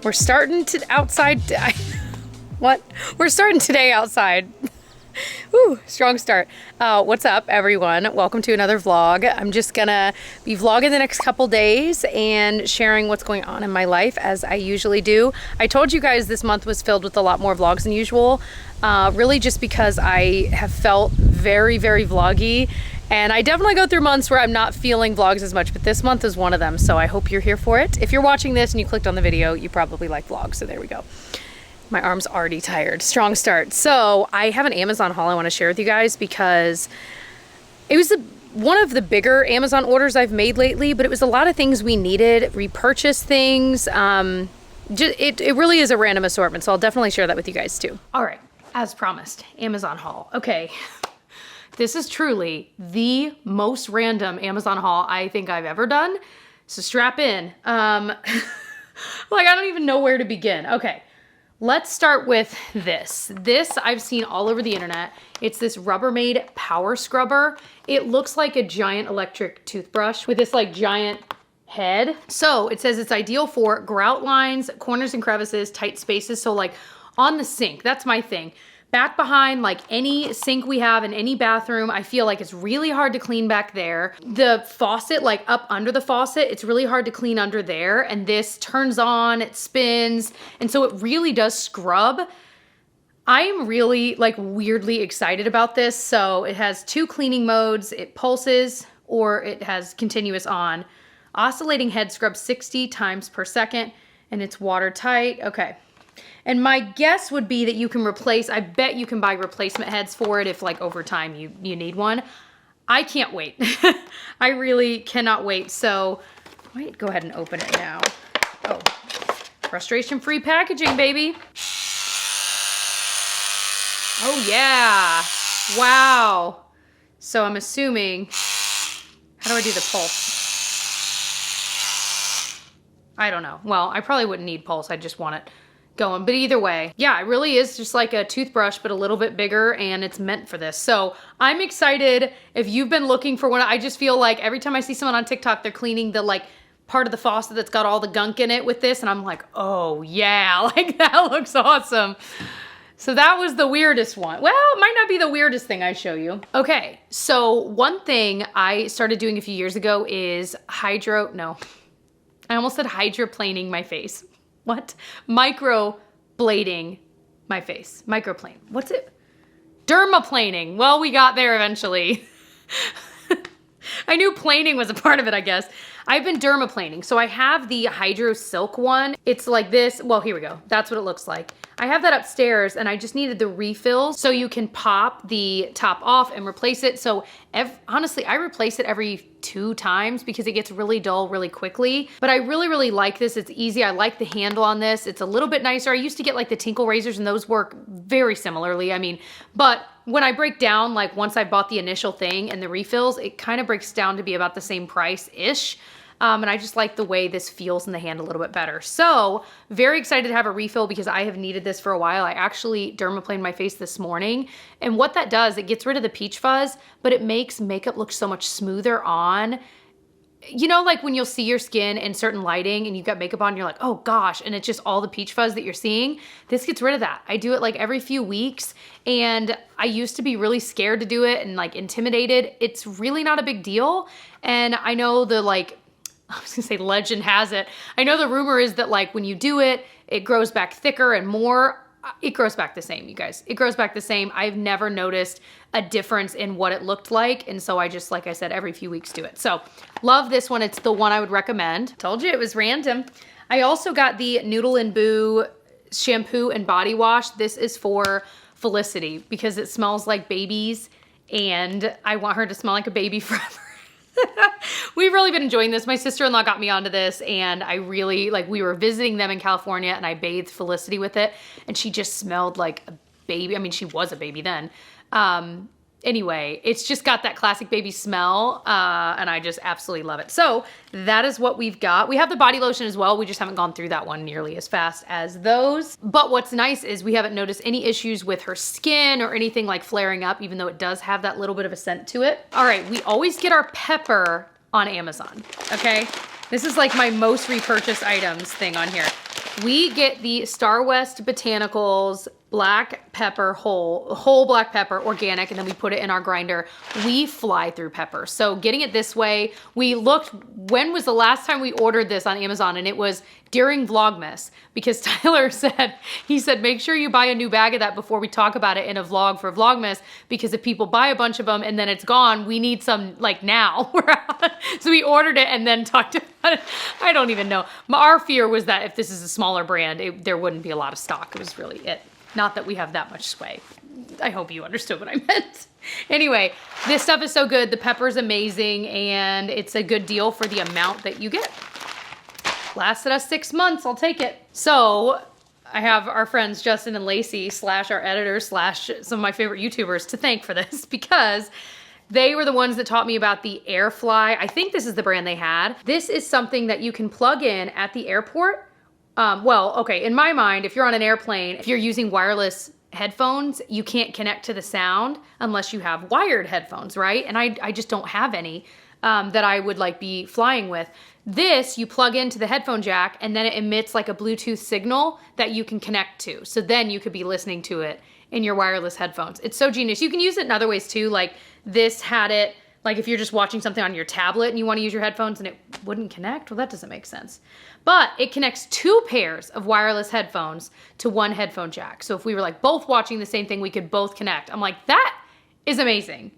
We're starting to outside. What? We're starting today outside. Woo, strong start. What's up, everyone? Welcome to another vlog. I'm just gonna be vlogging the next couple days and sharing what's going on in my life as I usually do. I told you guys this month was filled with a lot more vlogs than usual, really just because I have felt very, very vloggy. And I definitely go through months where I'm not feeling vlogs as much, but this month is one of them. So I hope you're here for it. If you're watching this and you clicked on the video, you probably like vlogs. So there we go. My arm's already tired. Strong start. So I have an Amazon haul I want to share with you guys because it was one of the bigger Amazon orders I've made lately, but it was a lot of things we needed, repurchase things. It really is a random assortment. So I'll definitely share that with you guys too. All right, as promised, Amazon haul. Okay. This is truly the most random Amazon haul I think I've ever done. So strap in. Like, I don't even know where to begin. Okay, let's start with this. This I've seen all over the internet. It's this Rubbermaid power scrubber. It looks like a giant electric toothbrush with this like giant head. So it says it's ideal for grout lines, corners and crevices, tight spaces. So like on the sink, that's my thing. Back behind, like any sink we have in any bathroom, I feel like it's really hard to clean back there. The faucet, like up under the faucet, it's really hard to clean under there. And this turns on, it spins. And so it really does scrub. I am really like weirdly excited about this. So it has 2 cleaning modes. It pulses or it has continuous on. Oscillating head scrub 60 times per second and it's watertight. Okay. And my guess would be that you can replace, I bet you can buy replacement heads for it if like over time you need one. I can't wait. I really cannot wait. So I might go ahead and open it now. Oh, frustration-free packaging, baby. Oh yeah, wow. So I'm assuming, how do I do the pulse? I don't know. Well, I probably wouldn't need pulse. I just want it going, but either way, yeah, it really is just like a toothbrush, but a little bit bigger, and it's meant for this. So I'm excited. If you've been looking for one, I just feel like every time I see someone on TikTok, they're cleaning the like part of the faucet that's got all the gunk in it with this, and I'm like, oh yeah, like that looks awesome. So that was the weirdest one. Well, it might not be the weirdest thing I show you. Okay, so one thing I started doing a few years ago is I almost said hydroplaning my face. What? Microblading my face. Microplane. What's it? Dermaplaning. Well, we got there eventually. I knew planing was a part of it, I guess. I've been dermaplaning. So I have the Hydro Silk one. It's like this. Well, here we go. That's what it looks like. I have that upstairs and I just needed the refill so you can pop the top off and replace it. So honestly, I replace it every 2 times because it gets really dull really quickly. But I really, really like this. It's easy. I like the handle on this. It's a little bit nicer. I used to get like the Tinkle razors and those work very similarly. I mean, but when I break down, like once I bought the initial thing and the refills, it kind of breaks down to be about the same price-ish. And I just like the way this feels in the hand a little bit better. So very excited to have a refill because I have needed this for a while. I actually dermaplaned my face this morning. And what that does, it gets rid of the peach fuzz, but it makes makeup look so much smoother on. You know, like when you'll see your skin in certain lighting and you've got makeup on, you're like, oh gosh, and it's just all the peach fuzz that you're seeing. This gets rid of that. I do it like every few weeks, and I used to be really scared to do it and like intimidated. It's really not a big deal. And I know the I was gonna say legend has it. I know the rumor is that like when you do it, it grows back thicker and more. It grows back the same, you guys. It grows back the same. I've never noticed a difference in what it looked like. And so I just, like I said, every few weeks do it. So love this one. It's the one I would recommend. Told you it was random. I also got the Noodle and Boo shampoo and body wash. This is for Felicity because it smells like babies and I want her to smell like a baby forever. We've really been enjoying this. My sister-in-law got me onto this and I really, we were visiting them in California and I bathed Felicity with it and she just smelled like a baby. I mean, she was a baby then. Anyway, it's just got that classic baby smell and I just absolutely love it. So that is what we've got. We have the body lotion as well. We just haven't gone through that one nearly as fast as those. But what's nice is we haven't noticed any issues with her skin or anything like flaring up, even though it does have that little bit of a scent to it. All right, we always get our pepper on Amazon, okay? This is like my most repurchased items thing on here. We get the Star West Botanicals black pepper whole black pepper, organic, and then we put it in our grinder. We fly through pepper. So getting it this way, we looked, when was the last time we ordered this on Amazon? And it was during Vlogmas, because Tyler said, he said, make sure you buy a new bag of that before we talk about it in a vlog for Vlogmas, because if people buy a bunch of them and then it's gone, we need some like now. So we ordered it and then talked about it. I don't even know. Our fear was that if this is a smaller brand, there wouldn't be a lot of stock. It was really it. Not that we have that much sway. I hope you understood what I meant. Anyway, this stuff is so good. The pepper's amazing, and it's a good deal for the amount that you get. Lasted us 6 months, I'll take it. So I have our friends Justin and Lacey / our editors / some of my favorite YouTubers to thank for this, because they were the ones that taught me about the Airfly. I think this is the brand they had. This is something that you can plug in at the airport. Well, okay, in my mind, if you're on an airplane, if you're using wireless headphones, you can't connect to the sound unless you have wired headphones, right? And I just don't have any that I would like be flying with. This, you plug into the headphone jack and then it emits like a Bluetooth signal that you can connect to. So then you could be listening to it in your wireless headphones. It's so genius. You can use it in other ways too. Like this had it, like if you're just watching something on your tablet and you want to use your headphones and it wouldn't connect, well, that doesn't make sense. But it connects 2 pairs of wireless headphones to 1 headphone jack. So if we were like both watching the same thing, we could both connect. I'm like, that is amazing.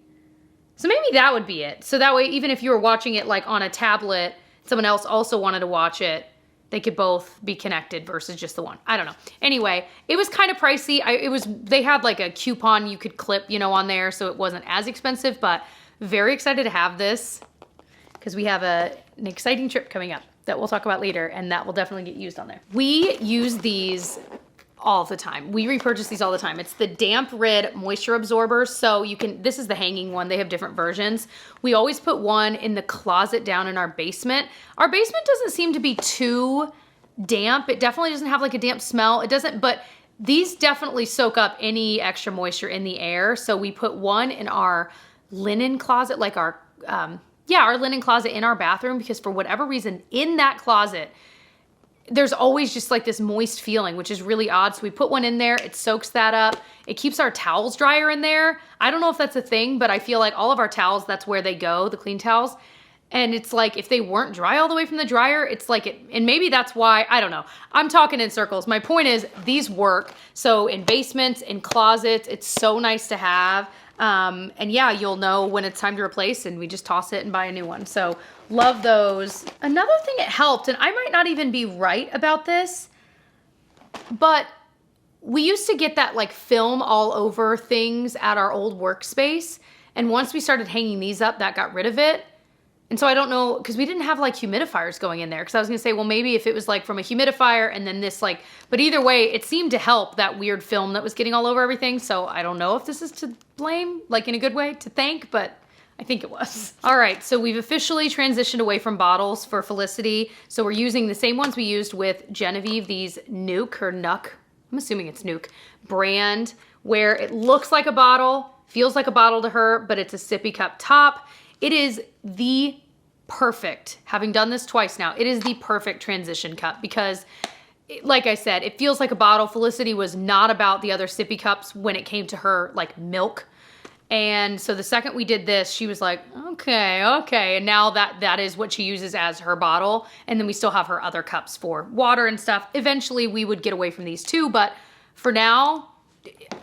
So maybe that would be it. So that way, even if you were watching it like on a tablet, someone else also wanted to watch it, they could both be connected versus just the one. I don't know. Anyway, it was kind of pricey. They had like a coupon you could clip, you know, on there, so it wasn't as expensive, but very excited to have this because we have an exciting trip coming up that we'll talk about later, and that will definitely get used on there. We use these all the time. We repurchase these all the time. It's the Damp Rid Moisture Absorbers. So you can, this is the hanging one. They have different versions. We always put one in the closet down in our basement. Our basement doesn't seem to be too damp. It definitely doesn't have like a damp smell. It doesn't, but these definitely soak up any extra moisture in the air. So we put one in our linen closet, like our linen closet in our bathroom, because for whatever reason in that closet, there's always just like this moist feeling, which is really odd. So we put one in there, it soaks that up. It keeps our towels drier in there. I don't know if that's a thing, but I feel like all of our towels, that's where they go, the clean towels. And it's like, if they weren't dry all the way from the dryer, it's like it, and maybe that's why, I don't know. I'm talking in circles. My point is these work. So in basements, in closets, it's so nice to have. And yeah, you'll know when it's time to replace, and we just toss it and buy a new one. So love those. Another thing it helped, and I might not even be right about this, but we used to get that like film all over things at our old workspace. And once we started hanging these up, that got rid of it. And so I don't know, because we didn't have like humidifiers going in there. Because I was going to say, well, maybe if it was like from a humidifier and then this like, but either way, it seemed to help that weird film that was getting all over everything. So I don't know if this is to blame, like in a good way, to thank, but I think it was. All right, so we've officially transitioned away from bottles for Felicity. So we're using the same ones we used with Genevieve, these Nuke or Nuck, I'm assuming it's Nuke, brand, where it looks like a bottle, feels like a bottle to her, but it's a sippy cup top. It is the perfect, having done this twice now, it is the perfect transition cup because, like I said, it feels like a bottle. Felicity was not about the other sippy cups when it came to her like milk. And so the second we did this, she was like, okay. And now that is what she uses as her bottle. And then we still have her other cups for water and stuff. Eventually we would get away from these too, but for now,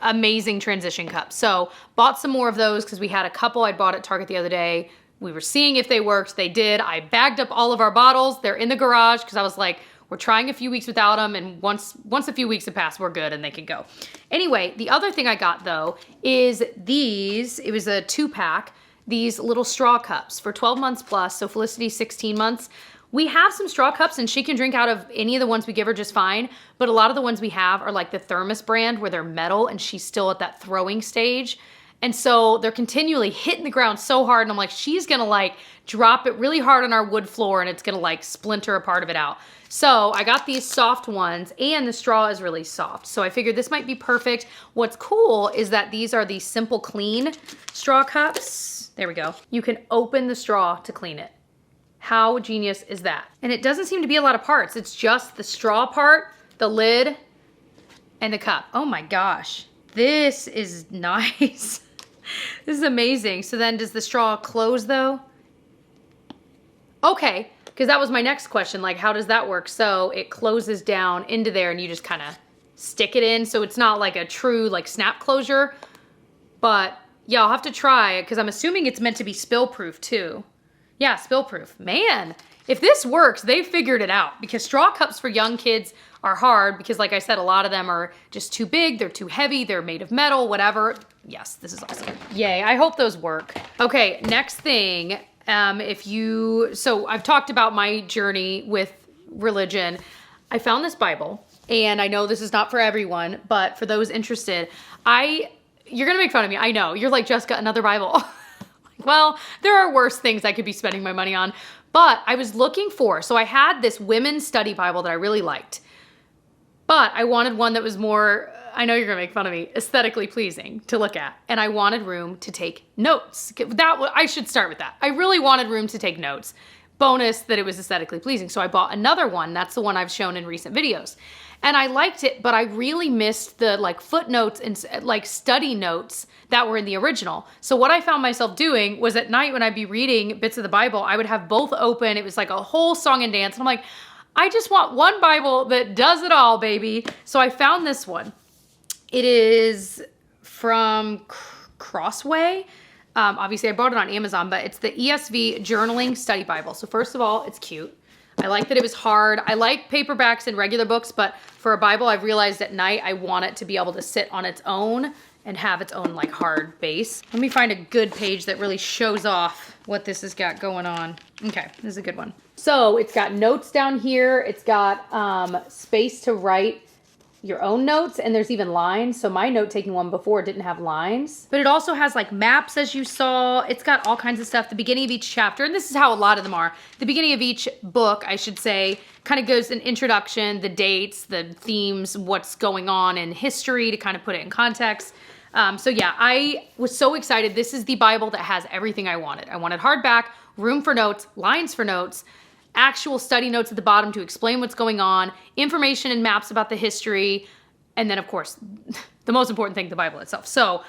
amazing transition cups. So bought some more of those because we had a couple I bought at Target the other day. We were seeing if they worked. They did. I bagged up all of our bottles. They're in the garage because I was like, we're trying a few weeks without them, and once a few weeks have passed, we're good and they can go. Anyway, the other thing I got though is these. It was a 2-pack, these little straw cups for 12 months plus, so Felicity 16 months. We have some straw cups and she can drink out of any of the ones we give her just fine, but a lot of the ones we have are like the Thermos brand where they're metal and she's still at that throwing stage. And so they're continually hitting the ground so hard, and I'm like, she's gonna like drop it really hard on our wood floor and it's gonna like splinter a part of it out. So I got these soft ones and the straw is really soft. So I figured this might be perfect. What's cool is that these are the Simple Clean straw cups. There we go. You can open the straw to clean it. How genius is that? And it doesn't seem to be a lot of parts. It's just the straw part the lid, and the cup. Oh my gosh, this is nice. This is amazing. So then does the straw close though? Okay, because that was my next question. Like, how does that work? So it closes down into there and you just kind of stick it in. So it's not like a true like snap closure, but yeah, I'll have to try it because I'm assuming it's meant to be spill proof too. Yeah, spill proof. Man, if this works, they figured it out, because straw cups for young kids are hard because, like I said, a lot of them are just too big, they're too heavy, they're made of metal, whatever. Yes, this is awesome. Yay, I hope those work. Okay, next thing, so I've talked about my journey with religion. I found this Bible, and I know this is not for everyone, but for those interested, you're gonna make fun of me, I know. You're like, Jessica, another Bible. Well, there are worse things I could be spending my money on, but I was looking so I had this women's study Bible that I really liked, but I wanted one that was more, I know you're gonna make fun of me, aesthetically pleasing to look at. And I wanted room to take notes. I should start with that. I really wanted room to take notes. Bonus that it was aesthetically pleasing. So I bought another one. That's the one I've shown in recent videos. And I liked it, but I really missed the like footnotes and like study notes that were in the original. So what I found myself doing was at night when I'd be reading bits of the Bible, I would have both open. It was like a whole song and dance. And I'm like, I just want one Bible that does it all, baby. So I found this one. It is from Crossway. Obviously I bought it on Amazon, but it's the ESV Journaling Study Bible. So first of all, it's cute. I like that it was hard. I like paperbacks and regular books, but for a Bible, I've realized at night I want it to be able to sit on its own and have its own like hard base. Let me find a good page that really shows off what this has got going on. Okay, this is a good one. So it's got notes down here. It's got space to write your own notes, and there's even lines. So my note-taking one before didn't have lines, but it also has like maps, as you saw. It's got all kinds of stuff. The beginning of each chapter, and this is how a lot of them are. The beginning of each book, I should say, kind of goes an introduction, the dates, the themes, what's going on in history to kind of put it in context. So yeah, I was so excited. This is the Bible that has everything I wanted. I wanted hardback, room for notes, lines for notes, actual study notes at the bottom to explain what's going on, information and maps about the history, and then of course, the most important thing, the Bible itself. So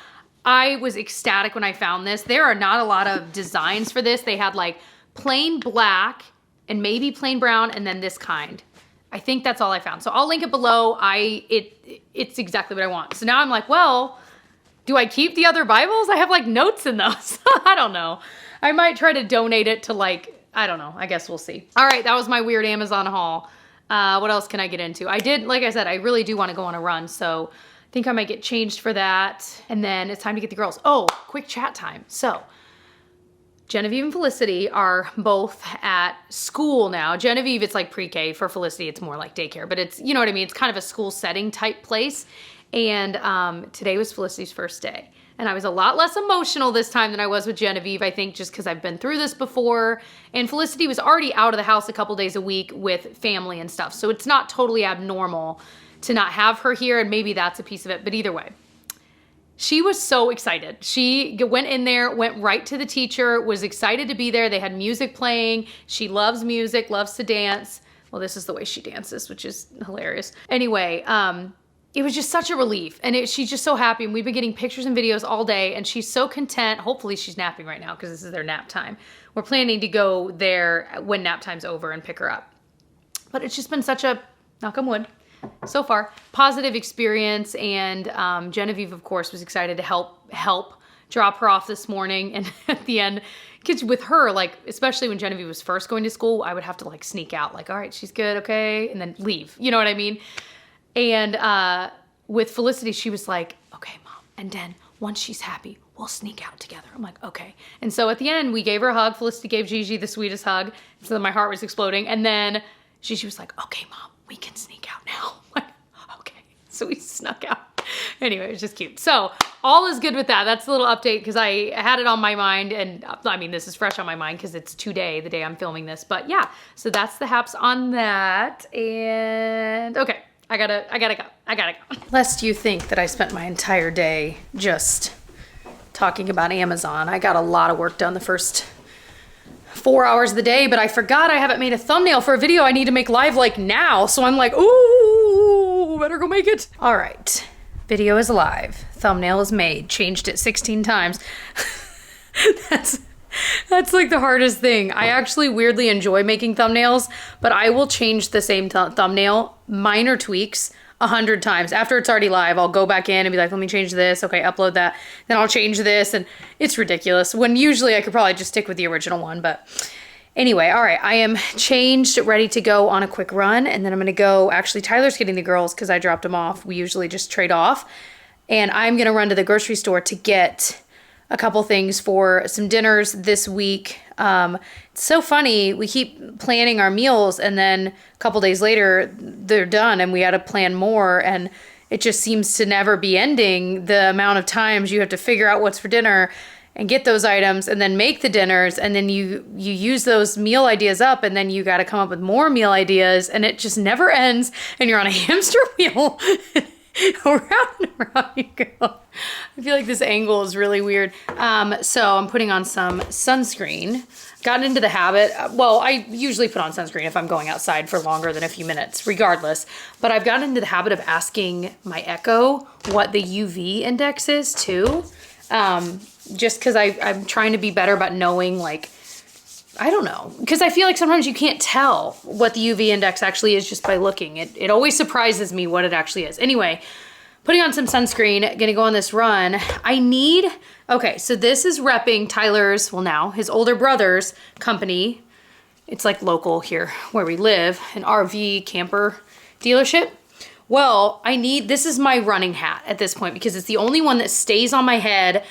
I was ecstatic when I found this. There are not a lot of designs for this. They had like plain black and maybe plain brown, and then this kind. I think that's all I found. So I'll link it below. It's exactly what I want. So now I'm like, well, do I keep the other Bibles? I have like notes in those. I don't know. I might try to donate it to like, I don't know. I guess we'll see. All right, that was my weird Amazon haul. What else can I get into? Like I said, I really do want to go on a run, so I think I might get changed for that. And then it's time to get the girls. Oh, quick chat time. So Genevieve and Felicity are both at school now. Genevieve, it's like pre-K. For Felicity, it's more like daycare, but it's, you know what I mean? It's kind of a school setting type place. And today was Felicity's first day. And I was a lot less emotional this time than I was with Genevieve, I think just because I've been through this before. And Felicity was already out of the house a couple days a week with family and stuff. So it's not totally abnormal to not have her here, and maybe that's a piece of it. But either way, she was so excited. She went in there, went right to the teacher, was excited to be there. They had music playing. She loves music, loves to dance. Well, this is the way she dances, which is hilarious. Anyway, it was just such a relief, and she's just so happy, and we've been getting pictures and videos all day, and she's so content. Hopefully she's napping right now because this is their nap time. We're planning to go there when nap time's over and pick her up. But it's just been such a, knock on wood, so far, positive experience, and Genevieve, of course, was excited to help drop her off this morning, and at the end, because with her, like, especially when Genevieve was first going to school, I would have to like sneak out, like, all right, she's good, okay, and then leave, you know what I mean? And with Felicity, she was like, okay, Mom, and then once she's happy, we'll sneak out together. I'm like, okay. And so at the end, we gave her a hug. Felicity gave Gigi the sweetest hug. So my heart was exploding. And then Gigi was like, okay, Mom, we can sneak out now. I'm like, okay. So we snuck out. Anyway, it was just cute. So all is good with that. That's a little update because I had it on my mind. And I mean, this is fresh on my mind because it's today, the day I'm filming this. But yeah, so that's the haps on that. And okay. I gotta go. Lest you think that I spent my entire day just talking about Amazon. I got a lot of work done the first 4 hours of the day, but I forgot I haven't made a thumbnail for a video I need to make live like now. So I'm like, ooh, no, better go make it. All right, video is live. Thumbnail is made. Changed it 16 times. That's like the hardest thing. I actually weirdly enjoy making thumbnails, but I will change the same thumbnail, minor tweaks, 100 times. After it's already live, I'll go back in and be like, let me change this. Okay, upload that. Then I'll change this, and it's ridiculous. When usually I could probably just stick with the original one, but anyway, all right, I am changed, ready to go on a quick run, and then I'm gonna go, actually Tyler's getting the girls because I dropped them off. We usually just trade off, and I'm gonna run to the grocery store to get a couple things for some dinners this week. It's so funny, we keep planning our meals and then a couple days later they're done and we had to plan more, and it just seems to never be ending, the amount of times you have to figure out what's for dinner and get those items and then make the dinners, and then you use those meal ideas up and then you got to come up with more meal ideas, and it just never ends and you're on a hamster wheel. Around and around you go. I feel like this angle is really weird. So I'm putting on some sunscreen. Gotten into the habit, well, I usually put on sunscreen if I'm going outside for longer than a few minutes, regardless. But I've gotten into the habit of asking my Echo what the UV index is too. Just because I'm trying to be better about knowing, like, I don't know, because I feel like sometimes you can't tell what the UV index actually is just by looking. It always surprises me what it actually is. Anyway, putting on some sunscreen, gonna go on this run. Okay, so this is repping Tyler's, well now, his older brother's company. It's like local here where we live, an RV camper dealership. Well, this is my running hat at this point because it's the only one that stays on my head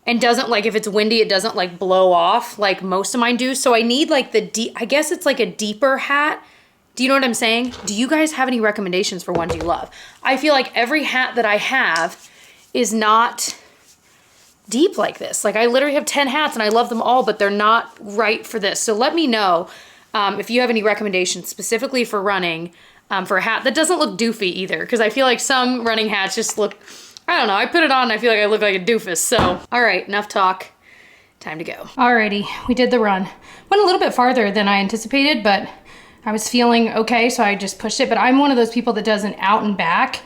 and doesn't, like, if it's windy, it doesn't like blow off like most of mine do. So I need like I guess it's like a deeper hat. Do you know what I'm saying? Do you guys have any recommendations for ones you love? I feel like every hat that I have is not deep like this. Like I literally have 10 hats and I love them all, but they're not right for this. So let me know if you have any recommendations specifically for running for a hat that doesn't look doofy either. Because I feel like some running hats just look, I don't know, I put it on and I feel like I look like a doofus. So, all right, enough talk. Time to go. Alrighty, we did the run. Went a little bit farther than I anticipated, but I was feeling okay, so I just pushed it. But I'm one of those people that does an out and back.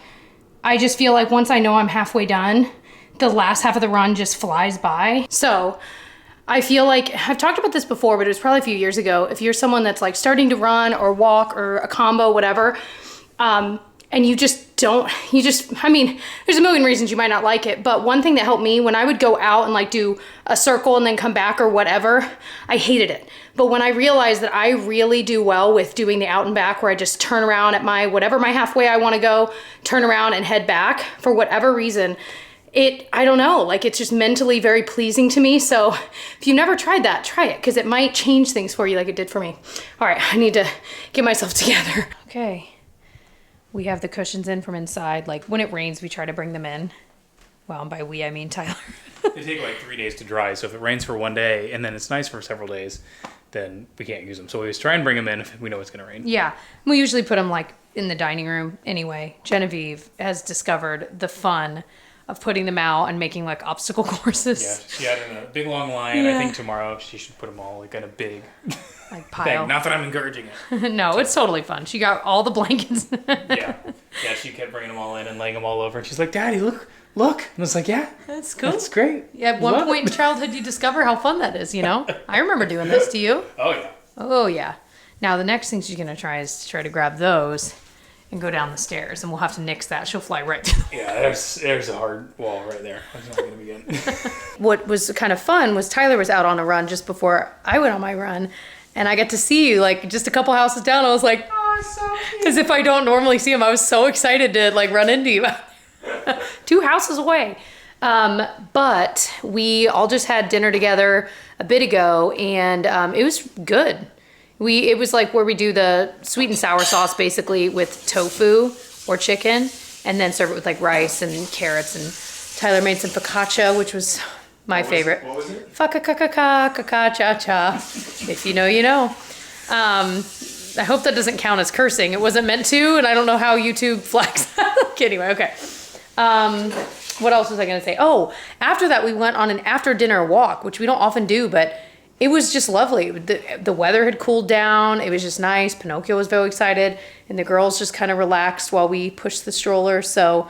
I just feel like once I know I'm halfway done, the last half of the run just flies by. So I feel like, I've talked about this before, but it was probably a few years ago. If you're someone that's like starting to run or walk or a combo, whatever, and I mean, there's a million reasons you might not like it, but one thing that helped me when I would go out and like do a circle and then come back or whatever, I hated it. But when I realized that I really do well with doing the out and back where I just turn around at whatever my halfway I want to go, turn around and head back for whatever reason, I don't know, like it's just mentally very pleasing to me. So if you've never tried that, try it because it might change things for you like it did for me. All right, I need to get myself together. Okay. We have the cushions in from inside. Like when it rains, we try to bring them in. Well, and by we, I mean Tyler. They take like 3 days to dry. So if it rains for one day and then it's nice for several days, then we can't use them. So we always try and bring them in if we know it's going to rain. Yeah. We usually put them like in the dining room anyway. Genevieve has discovered the fun of putting them out and making like obstacle courses. Yeah, she had in a big long line. Yeah. I think tomorrow she should put them all like in a big like pile. Thing. Not that I'm encouraging it. No, so. It's totally fun. She got all the blankets. Yeah, she kept bringing them all in and laying them all over. And she's like, "Daddy, look." And I was like, "Yeah, that's cool. That's great." Yeah, at one point in childhood, you discover how fun that is. You know, I remember doing this. Do you? Oh yeah. Oh yeah. Now the next thing she's gonna try is to try to grab those and go down the stairs, and we'll have to nix that. She'll fly right through. Yeah, there's a hard wall right there. That's not gonna be good. What was kind of fun was Tyler was out on a run just before I went on my run, and I got to see you like just a couple houses down. I was like, oh, so cute. As if I don't normally see him. I was so excited to like run into you. 2 houses away. But we all just had dinner together a bit ago, and it was good. It was like where we do the sweet and sour sauce basically with tofu or chicken, and then serve it with like rice and carrots. And Tyler made some focaccia, which was my favorite. What was it? Focaccia. If you know, you know. I hope that doesn't count as cursing. It wasn't meant to, and I don't know how YouTube flags that. Anyway, okay. What else was I gonna say? Oh, after that we went on an after dinner walk, which we don't often do, but it was just lovely. The weather had cooled down. It was just nice. Pinocchio was very excited, and the girls just kind of relaxed while we pushed the stroller. So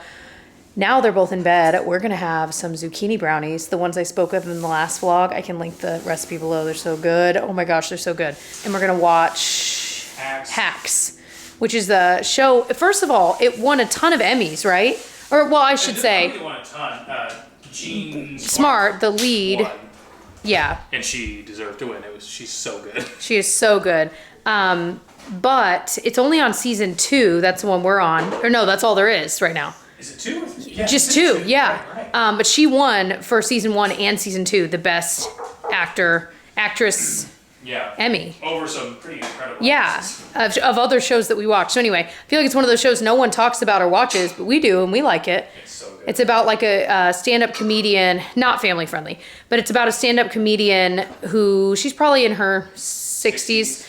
now they're both in bed. We're gonna have some zucchini brownies, the ones I spoke of in the last vlog. I can link the recipe below. They're so good. Oh my gosh, they're so good. And we're gonna watch Hacks, which is the show. First of all, it won a ton of Emmys, right? Or, well, I should say. It won a ton. Jean Smart, the lead. won. Yeah. And she deserved to win. She's so good. She is so good. But it's only on season 2. That's the one we're on. Or no, that's all there is right now. Is it 2? Yeah, Just 2, yeah. Right. But she won for season 1 and season 2 the best actress Emmy. Over some pretty incredible of other shows that we watch. So anyway, I feel like it's one of those shows no one talks about or watches, but we do and we like it. It's so good. It's about like a stand-up comedian, not family friendly, but it's about a stand-up comedian who, she's probably in her 60s,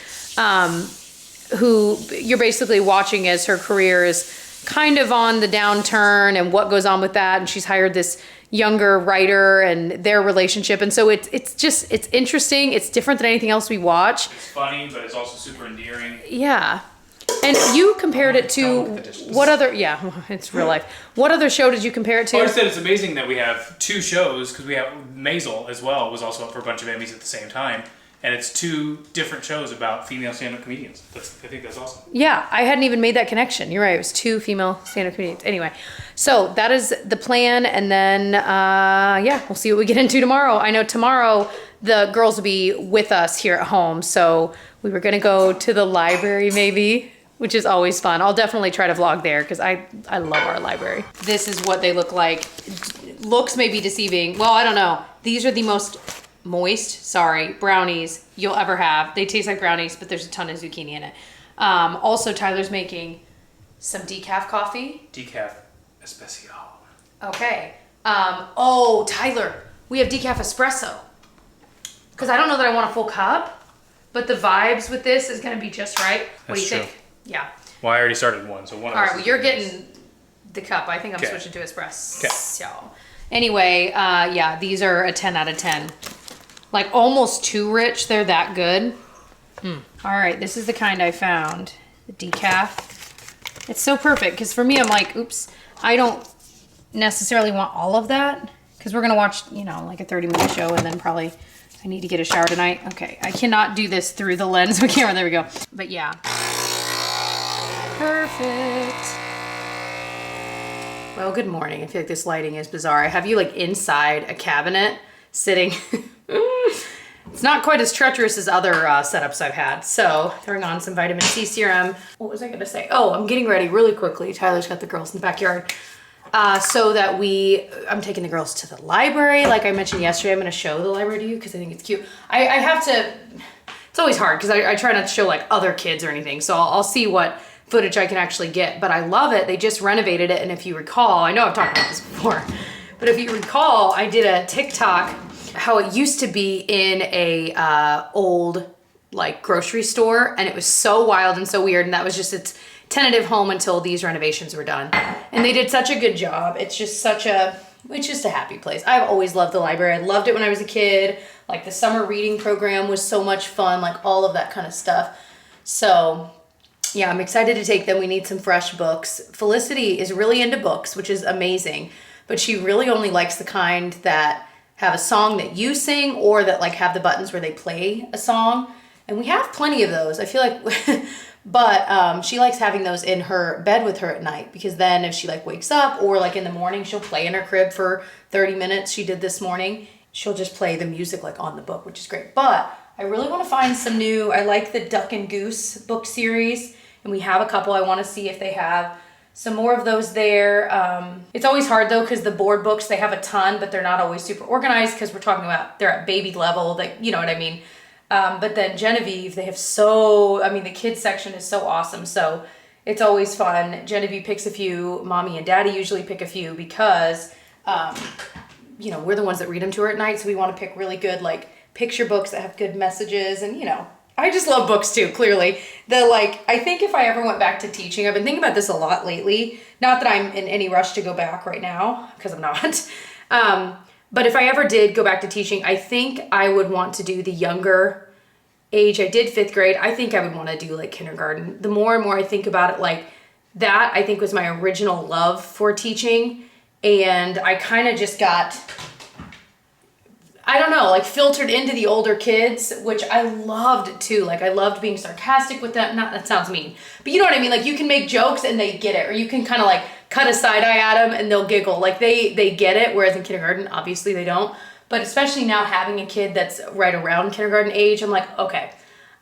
who you're basically watching as her career is kind of on the downturn and what goes on with that. And she's hired this younger writer and their relationship. And so it's interesting. It's different than anything else we watch. It's funny, but it's also super endearing. Yeah. And you compared it to what other, it's real life. What other show did you compare it to? Well, I said it's amazing that we have 2 shows, because we have Maisel as well, was also up for a bunch of Emmys at the same time. And it's 2 different shows about female stand-up comedians. I think that's awesome. Yeah, I hadn't even made that connection. You're right, it was 2 female stand-up comedians. Anyway, so that is the plan, and then, we'll see what we get into tomorrow. I know tomorrow the girls will be with us here at home, so we were gonna go to the library maybe, which is always fun. I'll definitely try to vlog there, because I love our library. This is what they look like. Looks may be deceiving. Well, I don't know. These are the most moist, brownies you'll ever have. They taste like brownies, but there's a ton of zucchini in it. Also, Tyler's making some decaf coffee. Decaf especial. Okay. Tyler, we have decaf espresso. Because I don't know that I want a full cup, but the vibes with this is going to be just right. What do you think? Yeah. Well, I already started one, so one. All right, well, you're getting the cup. I think I'm switching to espresso. Anyway, these are a 10 out of 10. Like almost too rich. They're that good. All right, this is the kind I found. The decaf. It's so perfect because for me, I'm like, oops, I don't necessarily want all of that because we're going to watch, like a 30-minute show and then probably I need to get a shower tonight. Okay, I cannot do this through the lens of the camera. There we go. But yeah. Perfect. Well, good morning. I feel like this lighting is bizarre. I have you like inside a cabinet sitting. It's not quite as treacherous as other setups I've had. So throwing on some vitamin C serum. What was I gonna say? Oh, I'm getting ready really quickly. Tyler's got the girls in the backyard. So that I'm taking the girls to the library. Like I mentioned yesterday, I'm gonna show the library to you because I think it's cute. I have to, it's always hard because I try not to show like other kids or anything. So I'll see what footage I can actually get, but I love it. They just renovated it. And if you recall, I know I've talked about this before, but if you recall, I did a TikTok how it used to be in a old like grocery store, and it was so wild and so weird, and that was just its tentative home until these renovations were done. And they did such a good job. It's just a happy place. I've always loved the library. I loved it when I was a kid. Like the summer reading program was so much fun, like all of that kind of stuff. So yeah, I'm excited to take them. We need some fresh books. Felicity is really into books, which is amazing, but she really only likes the kind that have a song that you sing or that like have the buttons where they play a song. And we have plenty of those. I feel like, but she likes having those in her bed with her at night because then if she like wakes up or like in the morning, she'll play in her crib for 30 minutes. She did this morning. She'll just play the music like on the book, which is great. But I really want to find some new, I like the Duck and Goose book series. And we have a couple. I want to see if they have some more of those there. It's always hard though, because the board books, they have a ton, but they're not always super organized because we're talking about, they're at baby level, that you know what I mean? But then Genevieve, they have the kids section is so awesome. So it's always fun. Genevieve picks a few, mommy and daddy usually pick a few because, we're the ones that read them to her at night. So we want to pick really good, like picture books that have good messages and, I just love books too, clearly. I think if I ever went back to teaching, I've been thinking about this a lot lately. Not that I'm in any rush to go back right now, because I'm not. But if I ever did go back to teaching, I think I would want to do the younger age. I did 5th grade. I think I would want to do like kindergarten. The more and more I think about it, like that I think was my original love for teaching. And I kind of just got, I don't know, like filtered into the older kids, which I loved too. Like I loved being sarcastic with them. Not, that sounds mean, but you know what I mean? Like you can make jokes and they get it, or you can kind of like cut a side eye at them and they'll giggle. Like they get it, whereas in kindergarten, obviously they don't. But especially now having a kid that's right around kindergarten age, I'm like, okay,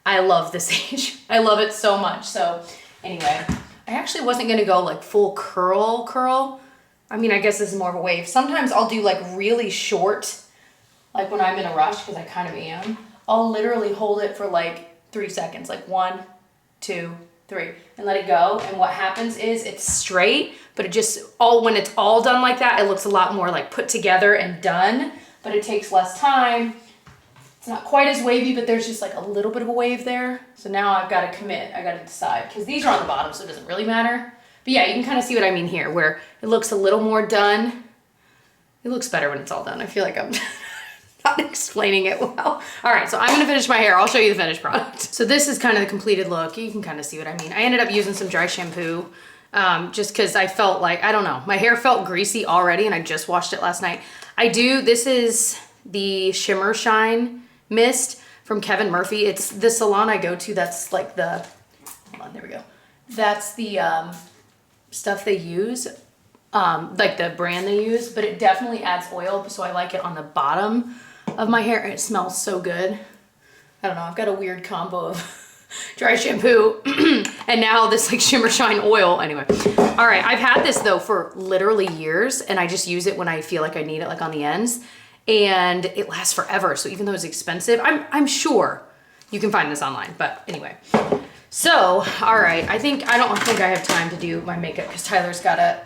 I love this age. I love it so much. So anyway, I actually wasn't gonna go like full curl. I mean, I guess this is more of a wave. Sometimes I'll do like really short, like when I'm in a rush, because I kind of am. I'll literally hold it for like 3 seconds, like 1, 2, 3, and let it go. And what happens is it's straight, but it just, when it's all done like that, it looks a lot more like put together and done, but it takes less time. It's not quite as wavy, but there's just like a little bit of a wave there. So now I've got to commit, I got to decide, because these are on the bottom, so it doesn't really matter. But yeah, you can kind of see what I mean here, where it looks a little more done. It looks better when it's all done. I feel like I'm not explaining it well. All right, so I'm gonna finish my hair. I'll show you the finished product. So this is kind of the completed look. You can kind of see what I mean. I ended up using some dry shampoo just because I felt like, I don't know, my hair felt greasy already and I just washed it last night. This is the Shimmer Shine Mist from Kevin Murphy. It's the salon I go to that's like the, hold on, there we go. That's the stuff they use, like the brand they use, but it definitely adds oil, so I like it on the bottom of my hair. It smells so good. I don't know, I've got a weird combo of dry shampoo and now this like Shimmer Shine oil. Anyway, all right, I've had this though for literally years and I just use it when I feel like I need it, like on the ends, and it lasts forever. So even though it's expensive, I'm sure you can find this online, but anyway. So, all right, I don't think I have time to do my makeup because Tyler's gotta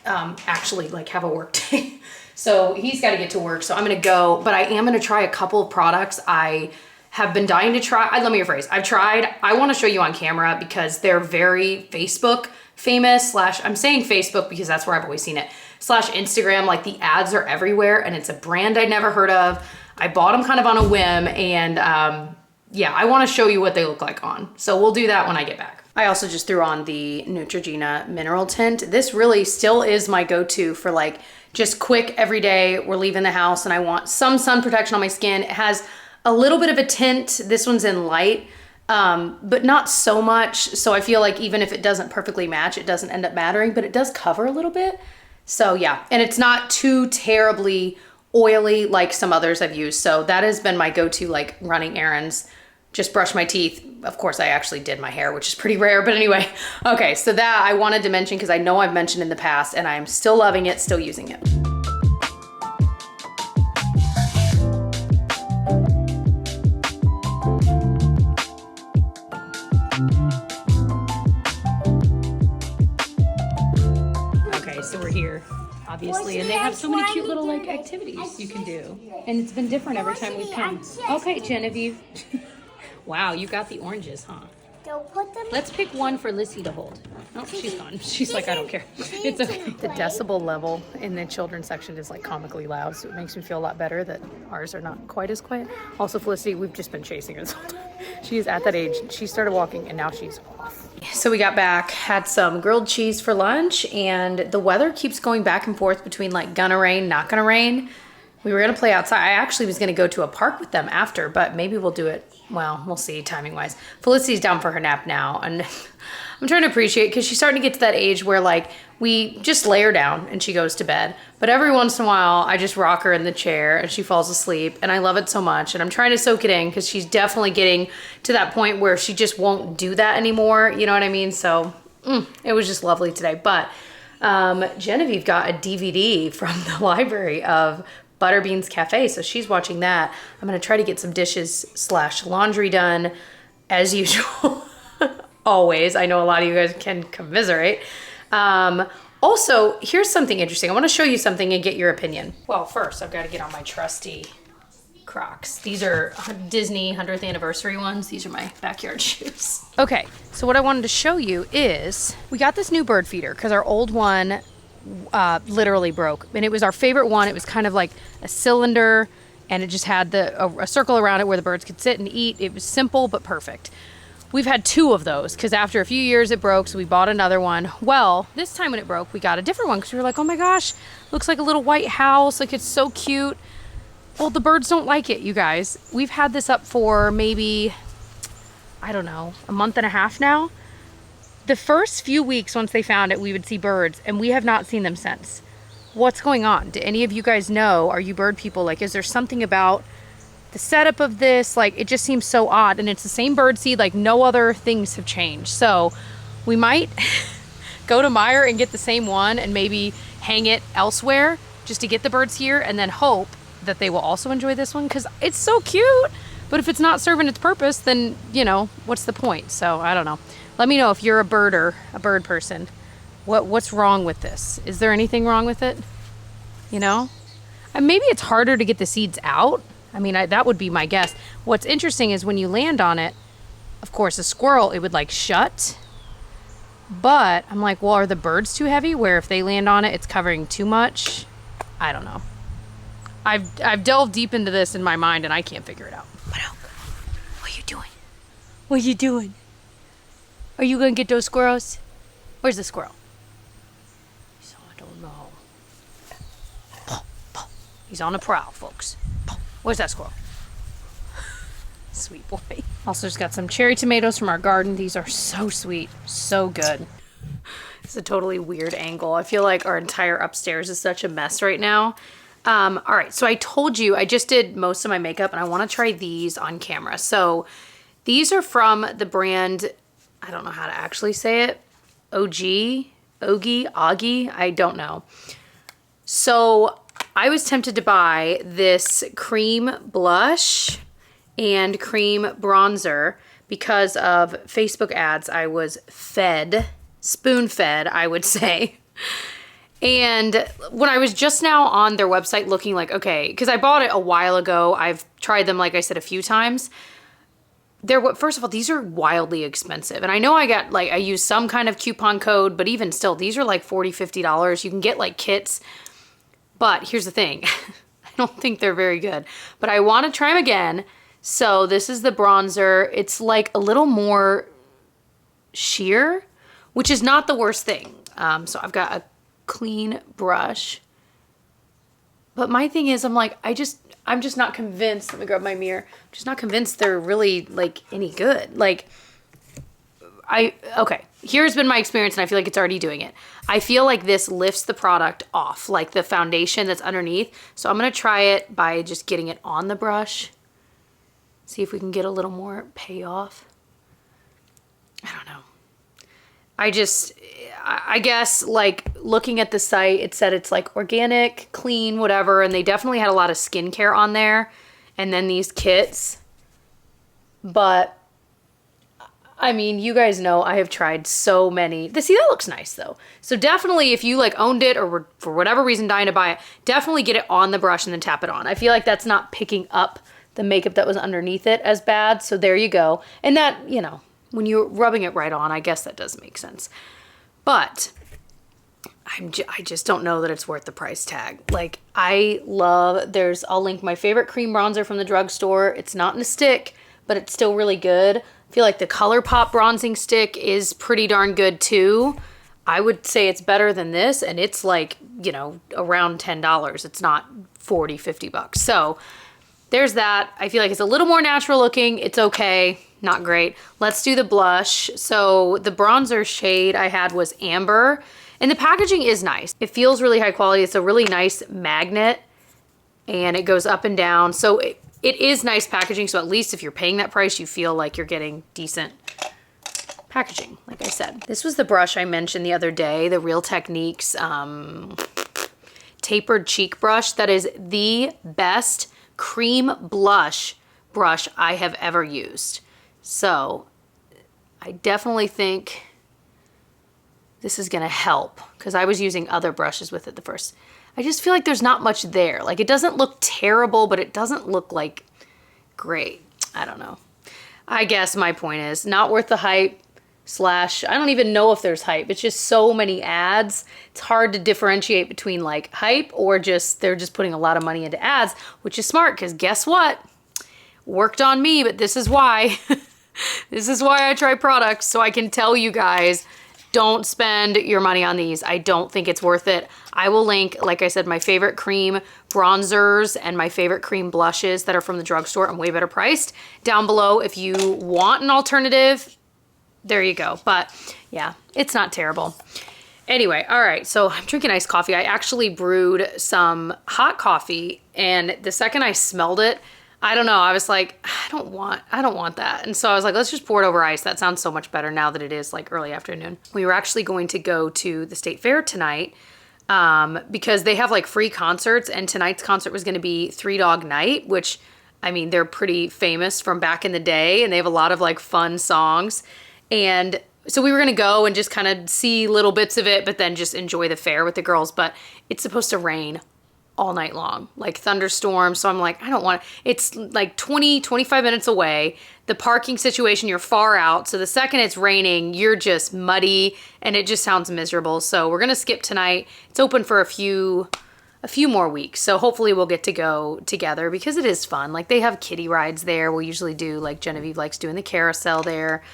actually like have a work day. So he's gotta get to work, so I'm gonna go, but I am gonna try a couple of products I have been dying to try. Let me rephrase, I wanna show you on camera because they're very Facebook famous / I'm saying Facebook because that's where I've always seen it, / Instagram, like the ads are everywhere and it's a brand I'd never heard of. I bought them kind of on a whim and yeah, I want to show you what they look like on. So we'll do that when I get back. I also just threw on the Neutrogena Mineral Tint. This really still is my go-to for like just quick every day. We're leaving the house and I want some sun protection on my skin. It has a little bit of a tint. This one's in light, but not so much. So I feel like even if it doesn't perfectly match, it doesn't end up mattering, but it does cover a little bit. So yeah, and it's not too terribly oily like some others I've used. So that has been my go-to, like running errands, just brush my teeth. Of course, I actually did my hair, which is pretty rare, but anyway. Okay, so that I wanted to mention because I know I've mentioned in the past and I'm still loving it, still using it. Okay, so we're here, obviously, and they have so many cute little like activities you can do. And it's been different every time we've come. Okay, Genevieve. Wow, you got the oranges, huh? Don't put them. Let's pick one for Lissy to hold. Oh, she's gone. She's like, I don't care. It's okay. The decibel level in the children's section is like comically loud, so it makes me feel a lot better that ours are not quite as quiet. Also, Felicity, we've just been chasing her this whole time. She is at that age. She started walking and now she's off. So we got back, had some grilled cheese for lunch, and the weather keeps going back and forth between like gonna rain, not gonna rain. We were gonna play outside. I actually was gonna go to a park with them after, but maybe we'll do it. Well, we'll see timing wise. Felicity's down for her nap now, and I'm trying to appreciate because she's starting to get to that age where like we just lay her down and she goes to bed. But every once in a while, I just rock her in the chair and she falls asleep, and I love it so much. And I'm trying to soak it in because she's definitely getting to that point where she just won't do that anymore. You know what I mean? So it was just lovely today. But Genevieve got a DVD from the library of Butterbean's Cafe, so she's watching that. I'm gonna try to get some dishes / laundry done as usual. Always. I know a lot of you guys can commiserate. Also, here's something interesting. I want to show you something and get your opinion. Well, first I've got to get on my trusty Crocs. These are Disney 100th anniversary ones. These are my backyard shoes. Okay, so what I wanted to show you is we got this new bird feeder because our old one literally broke. And it was our favorite one. It was kind of like a cylinder, and it just had a circle around it where the birds could sit and eat. It was simple but perfect. We've had 2 of those because after a few years it broke, so we bought another one. Well, this time when it broke, we got a different one because we were like, oh my gosh, looks like a little white house, like it's so cute. Well, the birds don't like it, you guys. We've had this up for maybe, I don't know, a month and a half now. The first few weeks once they found it, we would see birds, and we have not seen them since. What's going on? Do any of you guys know? Are you bird people? Like, is there something about the setup of this? Like, it just seems so odd, and it's the same bird seed, like no other things have changed. So we might go to Meijer and get the same one and maybe hang it elsewhere just to get the birds here, and then hope that they will also enjoy this one because it's so cute. But if it's not serving its purpose, then, you know, what's the point? So I don't know. Let me know if you're a bird person. What's wrong with this? Is there anything wrong with it? You know? And maybe it's harder to get the seeds out. I mean, that would be my guess. What's interesting is when you land on it, of course, a squirrel, it would like shut. But I'm like, well, are the birds too heavy? Where if they land on it, it's covering too much? I don't know. I've delved deep into this in my mind and I can't figure it out. What are you doing? What are you doing? Are you gonna get those squirrels? Where's the squirrel? So I don't know. He's on a prowl, folks. Where's that squirrel? Sweet boy. Also just got some cherry tomatoes from our garden. These are so sweet, so good. It's a totally weird angle. I feel like our entire upstairs is such a mess right now. All right, so I told you I just did most of my makeup and I want to try these on camera. So these are from the brand, I don't know how to actually say it, Augie, I don't know. So I was tempted to buy this cream blush and cream bronzer because of Facebook ads I was fed, spoon-fed, I would say. And when I was just now on their website looking like, okay, because I bought it a while ago. I've tried them, like I said, a few times. First of all, these are wildly expensive. And I know I used some kind of coupon code, but even still, these are like $40, $50. You can get like kits. But here's the thing. I don't think they're very good. But I want to try them again. So this is the bronzer. It's like a little more sheer, which is not the worst thing. So I've got a clean brush. But my thing is, I'm just not convinced. Let me grab my mirror. I'm just not convinced they're really like any good. Like, okay, here's been my experience and I feel like it's already doing it. I feel like this lifts the product off, like the foundation that's underneath. So I'm gonna try it by just getting it on the brush. See if we can get a little more payoff. I don't know. I guess like looking at the site, it said it's like organic, clean, whatever. And they definitely had a lot of skincare on there. And then these kits. But I mean, you guys know I have tried so many. See, that looks nice though. So definitely if you like owned it or were for whatever reason dying to buy it, definitely get it on the brush and then tap it on. I feel like that's not picking up the makeup that was underneath it as bad. So there you go. And that, you know, when you're rubbing it right on, I guess that does make sense. But I just don't know that it's worth the price tag. Like, I'll link my favorite cream bronzer from the drugstore. It's not in a stick, but it's still really good. I feel like the ColourPop bronzing stick is pretty darn good too. I would say it's better than this, and it's like, you know, around $10. It's not 40, 50 bucks. So there's that. I feel like it's a little more natural looking. It's okay. Not great. Let's do the blush. So the bronzer shade I had was Amber, and the packaging is nice. It feels really high quality. It's a really nice magnet and it goes up and down. So it is nice packaging. So at least if you're paying that price, you feel like you're getting decent packaging, like I said. This was the brush I mentioned the other day, the Real Techniques tapered cheek brush. That is the best cream blush brush I have ever used. So I definitely think this is gonna help because I was using other brushes with it the first. I just feel like there's not much there. Like, it doesn't look terrible, but it doesn't look like great. I don't know. I guess my point is not worth the hype. slash, I don't even know if there's hype. It's just so many ads. It's hard to differentiate between like hype or just they're just putting a lot of money into ads, which is smart because guess what? Worked on me, but this is why. This is why I try products, so I can tell you guys, don't spend your money on these. I don't think it's worth it. I will link, like I said, my favorite cream bronzers and my favorite cream blushes that are from the drugstore and way better priced down below. If you want an alternative, there you go. But yeah, it's not terrible. Anyway, all right, so I'm drinking iced coffee. I actually brewed some hot coffee, and the second I smelled it, I don't know, I was like, I don't want that. And so I was like, let's just pour it over ice. That sounds so much better now that it is like early afternoon. We were actually going to go to the state fair tonight because they have like free concerts, and tonight's concert was gonna be Three Dog Night, which, I mean, they're pretty famous from back in the day, and they have a lot of like fun songs. And so we were gonna go and just kind of see little bits of it, but then just enjoy the fair with the girls. But it's supposed to rain all night long, like thunderstorms. So I'm like, I don't want it. It's like 25 minutes away. The parking situation, you're far out. So the second it's raining, you're just muddy and it just sounds miserable. So we're gonna skip tonight. It's open for a few more weeks. So hopefully we'll get to go together because it is fun. Like they have kiddie rides there. We'll usually do, like Genevieve likes doing the carousel there.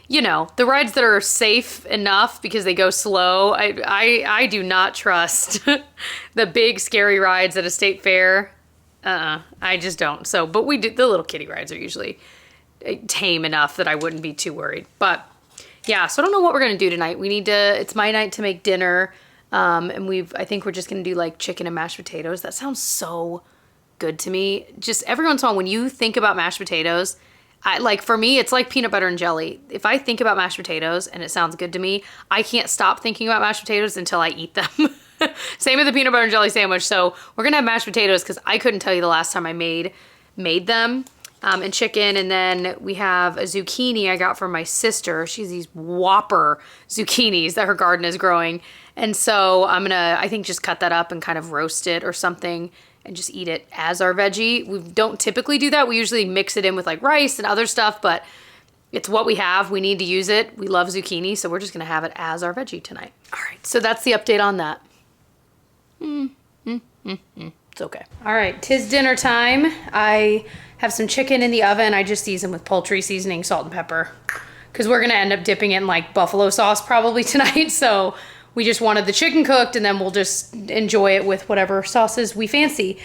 You know, the rides that are safe enough because they go slow. I do not trust the big scary rides at a state fair. I just don't. So, but we do, the little kiddie rides are usually tame enough that I wouldn't be too worried. But yeah, so I don't know what we're going to do tonight. It's my night to make dinner. And I think we're just gonna do like chicken and mashed potatoes. That sounds so good to me. Just every once in a while, when you think about mashed potatoes, for me, it's like peanut butter and jelly. If I think about mashed potatoes and it sounds good to me, I can't stop thinking about mashed potatoes until I eat them. Same with the peanut butter and jelly sandwich. So we're gonna have mashed potatoes because I couldn't tell you the last time I made them. And chicken, and then we have a zucchini I got from my sister. She's these whopper zucchinis that her garden is growing. And so I'm gonna, I think, just cut that up and kind of roast it or something and just eat it as our veggie. We don't typically do that. We usually mix it in with like rice and other stuff, but it's what we have. We need to use it. We love zucchini, so we're just gonna have it as our veggie tonight. All right, so that's the update on that. It's okay. All right, 'tis dinner time. I have some chicken in the oven. I just season with poultry seasoning, salt and pepper, because we're gonna end up dipping it in like buffalo sauce probably tonight. So we just wanted the chicken cooked, and then we'll just enjoy it with whatever sauces we fancy.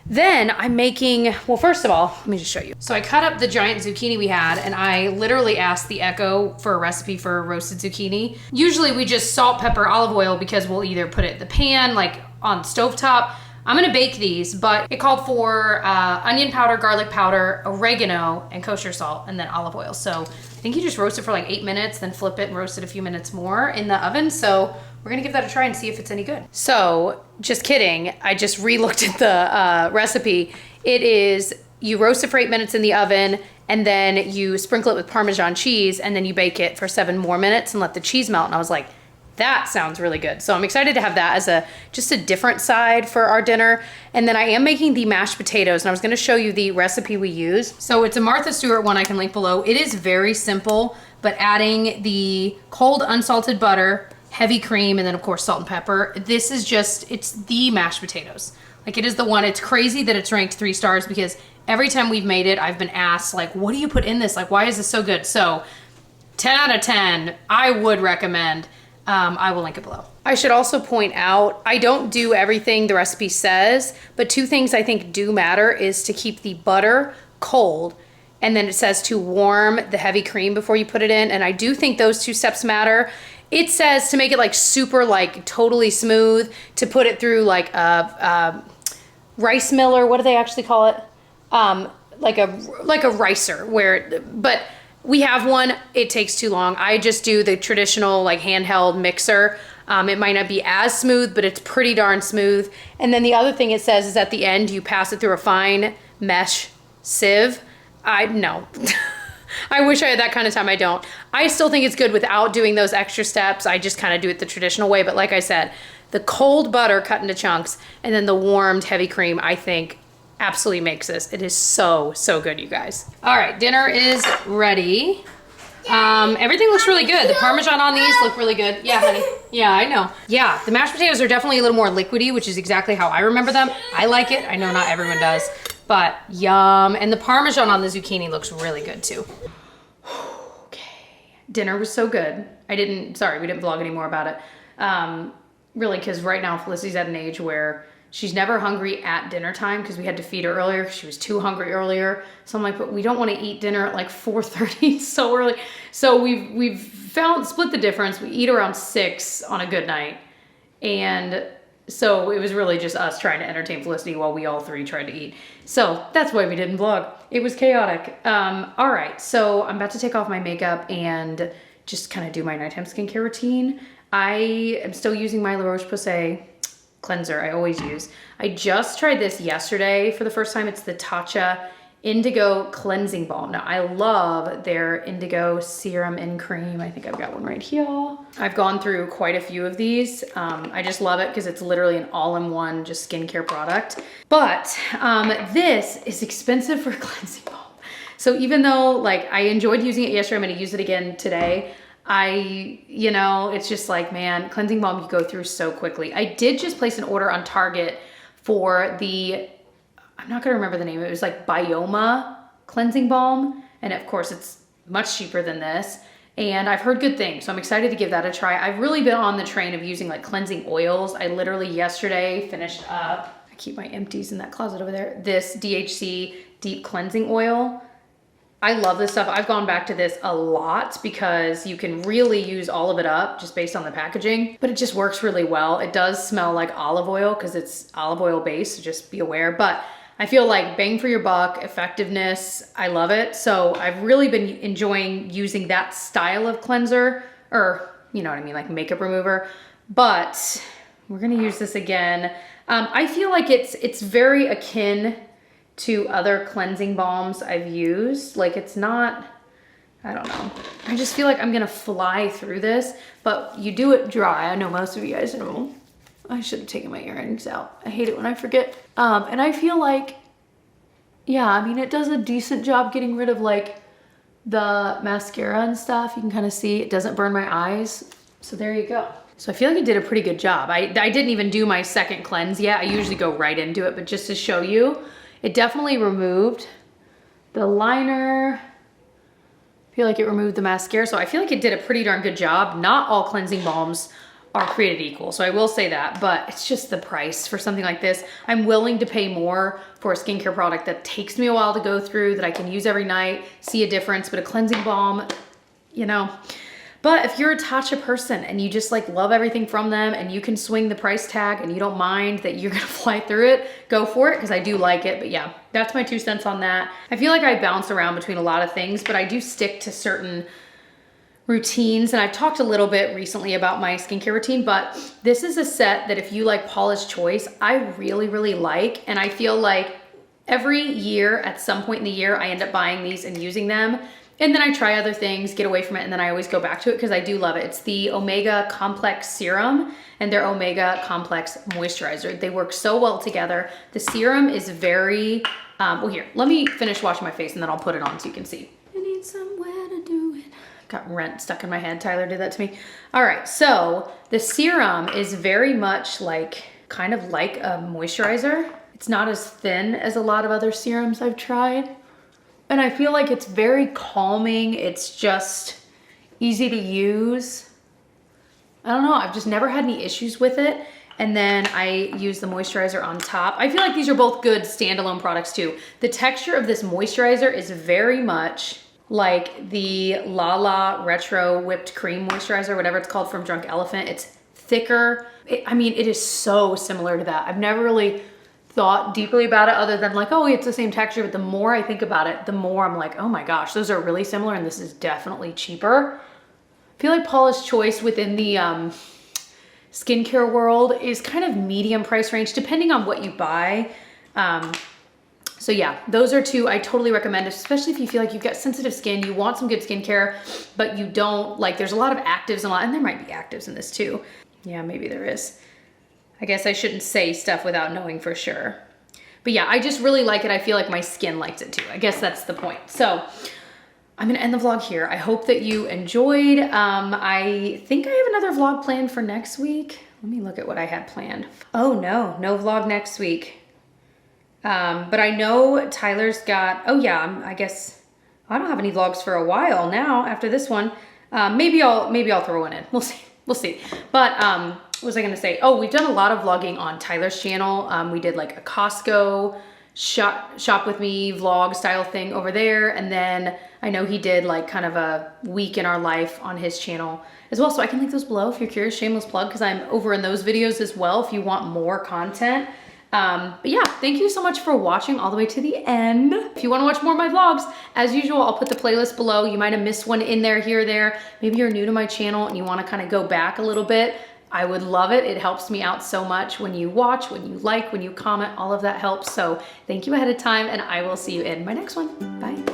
Then I'm making, well, first of all, let me just show you. So I cut up the giant zucchini we had, and I literally asked the Echo for a recipe for roasted zucchini. Usually we just salt, pepper, olive oil, because we'll either put it in the pan, like on stovetop. I'm gonna bake these, but it called for onion powder, garlic powder, oregano, and kosher salt, and then olive oil. So I think you just roast it for like 8 minutes, then flip it and roast it a few minutes more in the oven. So we're gonna give that a try and see if it's any good. So, just kidding, I just re-looked at the recipe. It is, you roast it for 8 minutes in the oven, and then you sprinkle it with Parmesan cheese, and then you bake it for 7 more minutes and let the cheese melt. And I was like, that sounds really good. So I'm excited to have that as just a different side for our dinner. And then I am making the mashed potatoes, and I was gonna show you the recipe we use. So it's a Martha Stewart one I can link below. It is very simple, but adding the cold unsalted butter, heavy cream, and then of course salt and pepper. This is just, it's the mashed potatoes. Like it is the one. It's crazy that it's ranked 3 stars because every time we've made it, I've been asked like, what do you put in this? Like, why is this so good? So 10 out of 10, I would recommend. I will link it below. I should also point out, I don't do everything the recipe says, but 2 things I think do matter is to keep the butter cold, and then it says to warm the heavy cream before you put it in. And I do think those 2 steps matter. It says to make it like super, like totally smooth, to put it through like a rice mill, or what do they actually call it? Like a ricer, but we have one, it takes too long. I just do the traditional like handheld mixer. It might not be as smooth, but it's pretty darn smooth. And then the other thing it says is at the end, you pass it through a fine mesh sieve. No. I wish I had that kind of time, I don't. I still think it's good without doing those extra steps. I just kind of do it the traditional way. But like I said, the cold butter cut into chunks and then the warmed heavy cream, I think absolutely makes this. It is so, so good, you guys. All right, dinner is ready. Everything looks really good. The Parmesan on these look really good. Yeah, honey. Yeah, I know. Yeah, the mashed potatoes are definitely a little more liquidy, which is exactly how I remember them. I like it. I know not everyone does, but yum. And the Parmesan on the zucchini looks really good too. Okay. Dinner was so good. Sorry, we didn't vlog anymore about it. Really, because right now Felicity's at an age where she's never hungry at dinner time because we had to feed her earlier. She was too hungry earlier. So I'm like, but we don't want to eat dinner at like 4:30 so early. So we've split the difference. We eat around 6 on a good night. And so it was really just us trying to entertain Felicity while we all three tried to eat. So that's why we didn't vlog. It was chaotic. All right, so I'm about to take off my makeup and just kind of do my nighttime skincare routine. I am still using my La Roche-Posay cleanser I always use. I just tried this yesterday for the first time. It's the Tatcha Indigo Cleansing Balm. Now I love their Indigo Serum in Cream. I think I've got one right here. I've gone through quite a few of these. I just love it because it's literally an all-in-one just skincare product. But this is expensive for a cleansing balm. So even though like I enjoyed using it yesterday, I'm gonna use it again today. It's just like, man, cleansing balm you go through so quickly. I did just place an order on Target for I'm not gonna remember the name. It was like Bioma cleansing balm. And of course it's much cheaper than this. And I've heard good things. So I'm excited to give that a try. I've really been on the train of using like cleansing oils. I literally yesterday finished up, I keep my empties in that closet over there, this DHC Deep Cleansing Oil. I love this stuff. I've gone back to this a lot because you can really use all of it up just based on the packaging, but it just works really well. It does smell like olive oil because it's olive oil based, so just be aware. But I feel like bang for your buck, effectiveness, I love it. So I've really been enjoying using that style of cleanser, or you know what I mean, like makeup remover. But we're gonna use this again. I feel like it's very akin to other cleansing balms I've used. Like it's not, I don't know. I just feel like I'm gonna fly through this, but you do it dry. I know most of you guys know. I should have taken my earrings out. I hate it when I forget. And I feel like, yeah, I mean, it does a decent job getting rid of like the mascara and stuff. You can kind of see it doesn't burn my eyes. So there you go. So I feel like it did a pretty good job. I didn't even do my second cleanse yet. I usually go right into it, but just to show you, it definitely removed the liner. I feel like it removed the mascara. So I feel like it did a pretty darn good job. Not all cleansing balms are created equal, so I will say that, but it's just the price for something like this. I'm willing to pay more for a skincare product that takes me a while to go through, that I can use every night, see a difference, but a cleansing balm, you know. But if you're a Tatcha person and you just like love everything from them and you can swing the price tag and you don't mind that you're gonna fly through it, go for it, because I do like it. But yeah, that's my 2 cents on that. I feel like I bounce around between a lot of things, but I do stick to certain routines. And I've talked a little bit recently about my skincare routine, but this is a set that if you like Paula's Choice, I really, really like. And I feel like every year at some point in the year, I end up buying these and using them. And then I try other things, get away from it, and then I always go back to it because I do love it. It's the Omega Complex Serum and their Omega Complex Moisturizer. They work so well together. The serum is very, well here, let me finish washing my face and then I'll put it on so you can see. I need somewhere to do it. Got Rent stuck in my head. Tyler did that to me. All right, so the serum is very much like, kind of like a moisturizer. It's not as thin as a lot of other serums I've tried. And I feel like it's very calming. It's just easy to use. I don't know, I've just never had any issues with it. And then I use the moisturizer on top. I feel like these are both good standalone products too. The texture of this moisturizer is very much like the Lala Retro Whipped Cream Moisturizer, whatever it's called, from Drunk Elephant. It's thicker. I mean, it is so similar to that. I've never really thought deeply about it other than like, oh, it's the same texture. But the more I think about it, the more I'm like, oh my gosh, those are really similar and this is definitely cheaper. I feel like Paula's Choice within the skincare world is kind of medium price range depending on what you buy. So yeah, those are 2 I totally recommend, especially if you feel like you've got sensitive skin, you want some good skincare, but you don't, like, there's a lot of actives and there might be actives in this too. Yeah, maybe there is. I guess I shouldn't say stuff without knowing for sure. But yeah, I just really like it. I feel like my skin likes it too. I guess that's the point. So I'm gonna end the vlog here. I hope that you enjoyed. I think I have another vlog planned for next week. Let me look at what I had planned. Oh no, no vlog next week. But I know Tyler's got, oh yeah, I guess I don't have any vlogs for a while now after this one. Maybe I'll throw one in. We'll see. We'll see. But what was I gonna say? Oh, we've done a lot of vlogging on Tyler's channel. We did like a Costco shop with me vlog style thing over there, and then I know he did like kind of a week in our life on his channel as well. So I can link those below if you're curious. Shameless plug, because I'm over in those videos as well if you want more content. But yeah, thank you so much for watching all the way to the end. If you want to watch more of my vlogs, as usual, I'll put the playlist below. You might have missed one in there, here or there. Maybe you're new to my channel and you want to kind of go back a little bit. I would love it. It helps me out so much when you watch, when you like, when you comment, all of that helps. So thank you ahead of time, and I will see you in my next one. Bye.